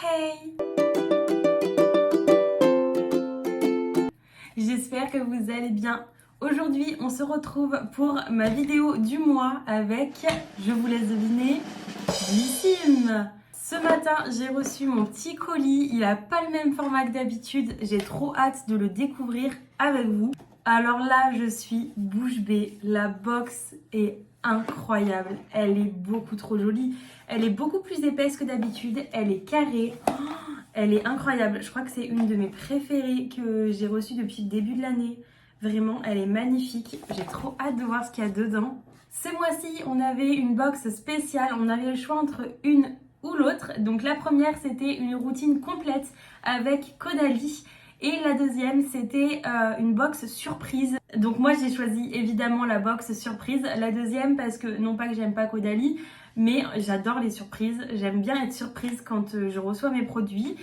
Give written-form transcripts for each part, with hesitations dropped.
Hey! J'espère que vous allez bien. Aujourd'hui, on se retrouve pour ma vidéo du mois avec, je vous laisse deviner, Blissim. Ce matin, j'ai reçu mon petit colis. Il n'a pas le même format que d'habitude. J'ai trop hâte de le découvrir avec vous. Alors là, je suis bouche bée. La box est incroyable. Elle est beaucoup trop jolie. Elle est beaucoup plus épaisse que d'habitude. Elle est carrée. Elle est incroyable. Je crois que c'est une de mes préférées que j'ai reçues depuis le début de l'année. Vraiment, elle est magnifique. J'ai trop hâte de voir ce qu'il y a dedans. Ce mois-ci, on avait une box spéciale. On avait le choix entre une ou l'autre. Donc la première, c'était une routine complète avec Caudalie. Et la deuxième, c'était une box surprise. Donc moi, j'ai choisi évidemment la box surprise. La deuxième, parce que non pas que j'aime pas Caudalie, mais j'adore les surprises. J'aime bien être surprise quand je reçois mes produits.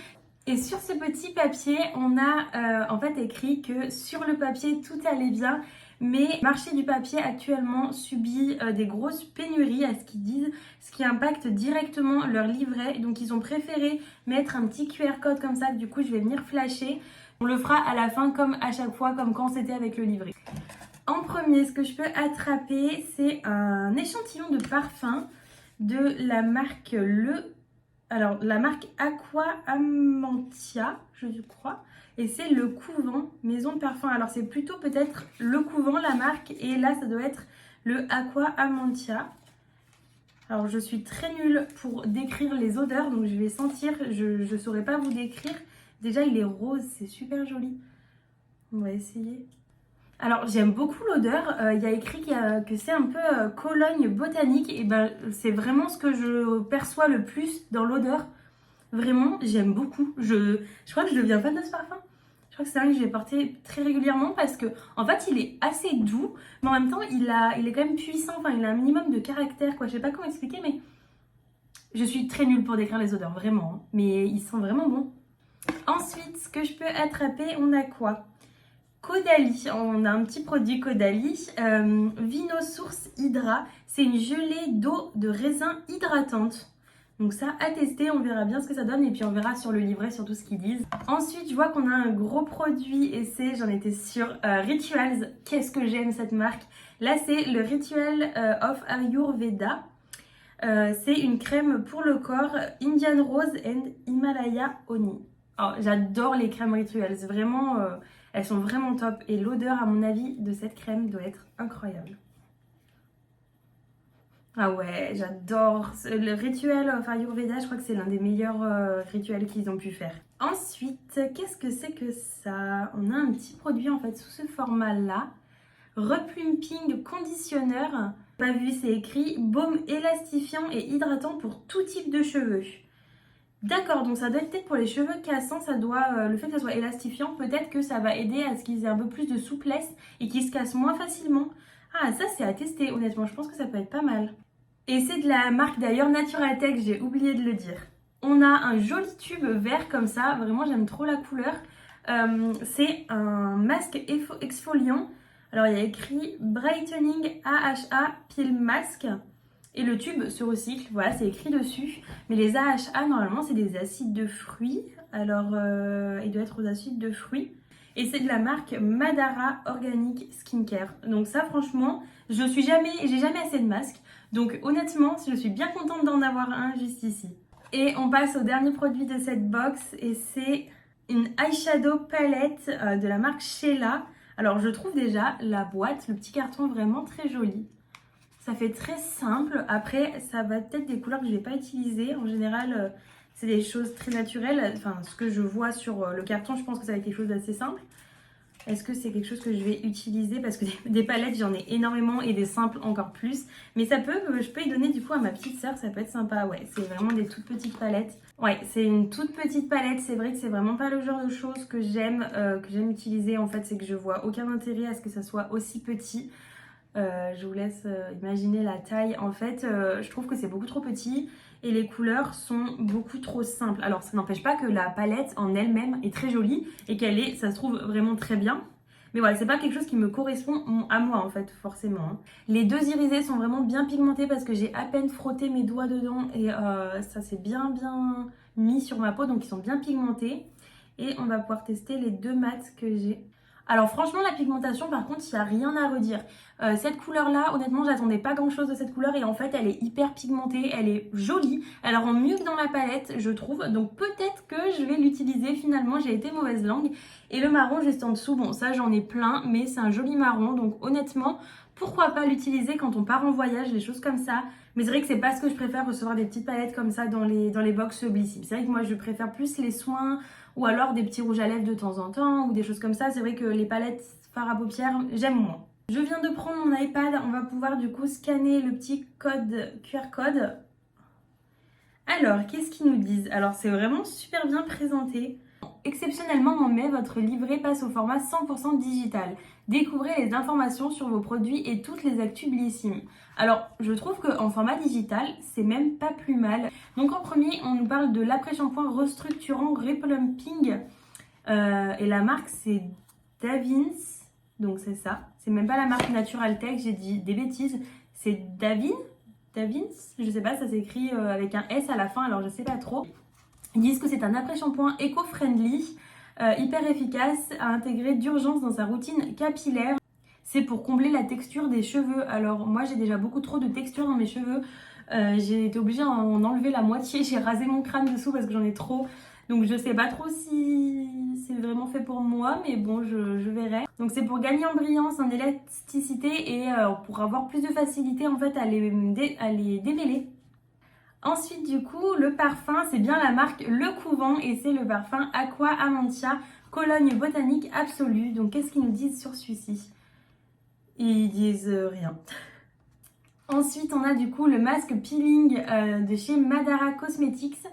Et sur ce petit papier, on a en fait écrit que sur le papier, tout allait bien. Mais le marché du papier actuellement subit des grosses pénuries à ce qu'ils disent, ce qui impacte directement leur livret. Donc ils ont préféré mettre un petit QR code comme ça, du coup je vais venir flasher. On le fera à la fin comme à chaque fois, comme quand c'était avec le livret. En premier, ce que je peux attraper, c'est un échantillon de parfum de la marque la marque Aqua Amantia, je crois. Et c'est Le Couvent, maison de parfum. Alors c'est plutôt peut-être Le Couvent, la marque. Et là, ça doit être le Aqua Amantia. Alors je suis très nulle pour décrire les odeurs, donc je vais sentir. Je ne saurais pas vous décrire. Déjà, il est rose, c'est super joli. On va essayer. Alors j'aime beaucoup l'odeur, il y a écrit que c'est un peu Cologne botanique, et ben c'est vraiment ce que je perçois le plus dans l'odeur. Vraiment, j'aime beaucoup. Je crois que je deviens fan de ce parfum. Je crois que c'est un que je vais porter très régulièrement parce que en fait il est assez doux, mais en même temps il est quand même puissant, enfin il a un minimum de caractère quoi. Je sais pas comment expliquer, mais je suis très nulle pour décrire les odeurs, vraiment, hein. Mais ils sont vraiment bons. Ensuite, ce que je peux attraper, on a quoi? Caudalie, on a un petit produit Caudalie, Vino Source Hydra, c'est une gelée d'eau de raisin hydratante. Donc ça, à tester, on verra bien ce que ça donne et puis on verra sur le livret, sur tout ce qu'ils disent. Ensuite, je vois qu'on a un gros produit et c'est, j'en étais sûre, Rituals. Qu'est-ce que j'aime cette marque. Là, c'est le Ritual of Ayurveda. C'est une crème pour le corps, Indian Rose and Himalaya Honey. Oh, j'adore les crèmes Rituals, vraiment... elles sont vraiment top et l'odeur à mon avis de cette crème doit être incroyable. Ah ouais, j'adore. Le rituel Ayurveda, je crois que c'est l'un des meilleurs rituels qu'ils ont pu faire. Ensuite, qu'est-ce que c'est que ça? On a un petit produit en fait sous ce format-là. Replumping conditionneur. Pas vu, c'est écrit baume élastifiant et hydratant pour tout type de cheveux. D'accord, donc ça doit être peut-être pour les cheveux cassants, ça doit, le fait que ça soit élastifiant, peut-être que ça va aider à ce qu'ils aient un peu plus de souplesse et qu'ils se cassent moins facilement. Ah, ça c'est à tester, honnêtement, je pense que ça peut être pas mal. Et c'est de la marque d'ailleurs Naturaltech, j'ai oublié de le dire. On a un joli tube vert comme ça, vraiment j'aime trop la couleur. C'est un masque exfoliant. Alors il y a écrit Brightening AHA Peel Mask. Et le tube se recycle, voilà, c'est écrit dessus. Mais les AHA, normalement, c'est des acides de fruits. Alors, il doit être aux acides de fruits. Et c'est de la marque Madara Organic Skincare. Donc ça, franchement, j'ai jamais assez de masques. Donc honnêtement, je suis bien contente d'en avoir un juste ici. Et on passe au dernier produit de cette box. Et c'est une eyeshadow palette de la marque Sheila. Alors, je trouve déjà la boîte, le petit carton, vraiment très joli. Ça fait très simple. Après, ça va peut-être des couleurs que je ne vais pas utiliser. En général, c'est des choses très naturelles. Enfin, ce que je vois sur le carton, je pense que ça va être quelque chose d'assez simple. Est-ce que c'est quelque chose que je vais utiliser? Parce que des palettes, j'en ai énormément et des simples encore plus. Mais je peux y donner du coup à ma petite sœur. Ça peut être sympa. Ouais, c'est vraiment des toutes petites palettes. Ouais, c'est une toute petite palette. C'est vrai que c'est vraiment pas le genre de choses que j'aime utiliser. En fait, c'est que je vois aucun intérêt à ce que ça soit aussi petit. Je vous laisse imaginer la taille. En fait, je trouve que c'est beaucoup trop petit et les couleurs sont beaucoup trop simples. Alors, ça n'empêche pas que la palette en elle-même est très jolie et ça se trouve vraiment très bien. Mais voilà, c'est pas quelque chose qui me correspond à moi en fait, forcément, hein. Les deux irisés sont vraiment bien pigmentés parce que j'ai à peine frotté mes doigts dedans et ça c'est bien mis sur ma peau, donc ils sont bien pigmentés. Et on va pouvoir tester les 2 mats que j'ai. Alors franchement, la pigmentation, par contre, il n'y a rien à redire. Cette couleur-là, honnêtement, j'attendais pas grand-chose de cette couleur et en fait, elle est hyper pigmentée, elle est jolie. Elle rend mieux que dans la palette, je trouve. Donc peut-être que je vais l'utiliser finalement, j'ai été mauvaise langue. Et le marron juste en dessous, bon ça j'en ai plein, mais c'est un joli marron. Donc honnêtement, pourquoi pas l'utiliser quand on part en voyage, des choses comme ça. Mais c'est vrai que c'est pas ce que je préfère, recevoir des petites palettes comme ça dans les box Blissim. C'est vrai que moi je préfère plus les soins ou alors des petits rouges à lèvres de temps en temps ou des choses comme ça. C'est vrai que les palettes fard à paupières, j'aime moins. Je viens de prendre mon iPad, on va pouvoir du coup scanner le petit code QR code. Alors, qu'est-ce qu'ils nous disent? Alors, c'est vraiment super bien présenté. Exceptionnellement, en mai, votre livret passe au format 100% digital. Découvrez les informations sur vos produits et toutes les actus Blissim. Alors, je trouve qu'en format digital, c'est même pas plus mal. Donc, en premier, on nous parle de l'après-shampoing restructurant replumping. Et la marque, c'est Davins. Donc, c'est ça. C'est même pas la marque Natural Tech, j'ai dit des bêtises. C'est Davins, je sais pas, ça s'écrit avec un S à la fin, alors je sais pas trop. Ils disent que c'est un après-shampoing éco-friendly, hyper efficace à intégrer d'urgence dans sa routine capillaire. C'est pour combler la texture des cheveux. Alors moi j'ai déjà beaucoup trop de texture dans mes cheveux. J'ai été obligée d'en enlever la moitié. J'ai rasé mon crâne dessous parce que j'en ai trop. Donc je sais pas trop si c'est vraiment fait pour moi, mais bon, je verrai. Donc c'est pour gagner en brillance, en élasticité et pour avoir plus de facilité en fait à les démêler. Ensuite du coup, le parfum, c'est bien la marque Le Couvent et c'est le parfum Aqua Amantia Cologne botanique absolue. Donc qu'est-ce qu'ils nous disent sur celui-ci? Ils disent rien. Ensuite, on a du coup le masque peeling de chez Madara Cosmetics.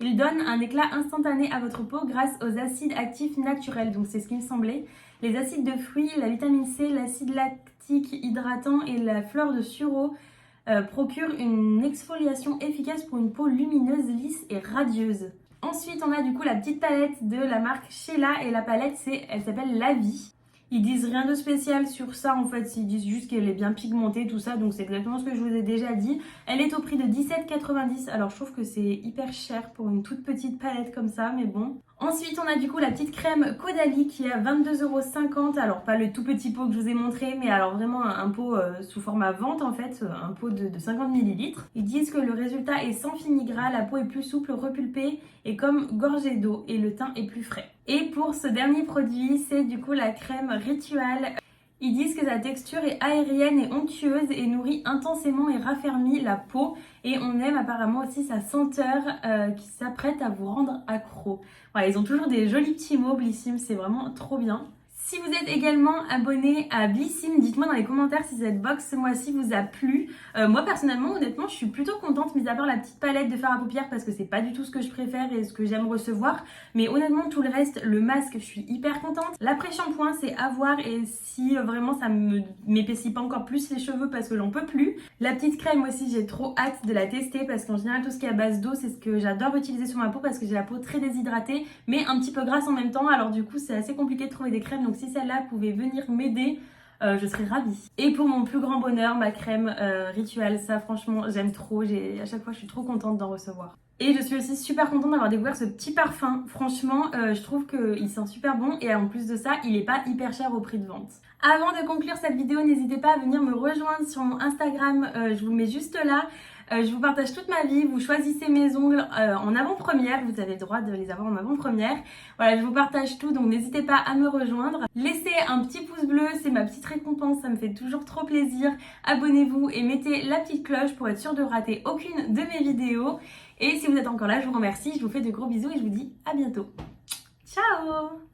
Il donne un éclat instantané à votre peau grâce aux acides actifs naturels. Donc c'est ce qui me semblait. Les acides de fruits, la vitamine C, l'acide lactique hydratant et la fleur de sureau procurent une exfoliation efficace pour une peau lumineuse, lisse et radieuse. Ensuite, on a du coup la petite palette de la marque Sheila et la palette, elle s'appelle La Vie. Ils disent rien de spécial sur ça en fait, ils disent juste qu'elle est bien pigmentée, tout ça, donc c'est exactement ce que je vous ai déjà dit. Elle est au prix de 17,90 €, alors je trouve que c'est hyper cher pour une toute petite palette comme ça, mais bon. Ensuite, on a du coup la petite crème Caudalie qui est à 22,50 €, alors pas le tout petit pot que je vous ai montré, mais alors vraiment un pot sous format vente en fait, un pot de 50 ml. Ils disent que le résultat est sans fini-gras, la peau est plus souple, repulpée et comme gorgée d'eau et le teint est plus frais. Et pour ce dernier produit, c'est du coup la crème Ritual. Ils disent que sa texture est aérienne et onctueuse et nourrit intensément et raffermit la peau. Et on aime apparemment aussi sa senteur qui s'apprête à vous rendre accro. Voilà, ils ont toujours des jolis petits mots Blissim, c'est vraiment trop bien. Si vous êtes également abonné à Blissim, dites-moi dans les commentaires si cette box ce mois-ci vous a plu. Moi personnellement, honnêtement, je suis plutôt contente, mis à part la petite palette de fard à paupières parce que c'est pas du tout ce que je préfère et ce que j'aime recevoir. Mais honnêtement, tout le reste, le masque, je suis hyper contente. L'après-shampoing, c'est à voir et si vraiment ça m'épaissit pas encore plus les cheveux parce que j'en peux plus. La petite crème aussi, j'ai trop hâte de la tester parce qu'en général, tout ce qui est à base d'eau, c'est ce que j'adore utiliser sur ma peau parce que j'ai la peau très déshydratée mais un petit peu grasse en même temps. Alors du coup, c'est assez compliqué de trouver des crèmes. Donc si celle-là pouvait venir m'aider, je serais ravie. Et pour mon plus grand bonheur, ma crème Ritual, ça franchement j'aime trop, à chaque fois je suis trop contente d'en recevoir. Et je suis aussi super contente d'avoir découvert ce petit parfum, franchement je trouve qu'il sent super bon et en plus de ça il est pas hyper cher au prix de vente. Avant de conclure cette vidéo, n'hésitez pas à venir me rejoindre sur mon Instagram, je vous le mets juste là. Je vous partage toute ma vie, vous choisissez mes ongles en avant-première, vous avez le droit de les avoir en avant-première. Voilà, je vous partage tout, donc n'hésitez pas à me rejoindre. Laissez un petit pouce bleu, c'est ma petite récompense, ça me fait toujours trop plaisir. Abonnez-vous et mettez la petite cloche pour être sûr de rater aucune de mes vidéos. Et si vous êtes encore là, je vous remercie, je vous fais de gros bisous et je vous dis à bientôt. Ciao!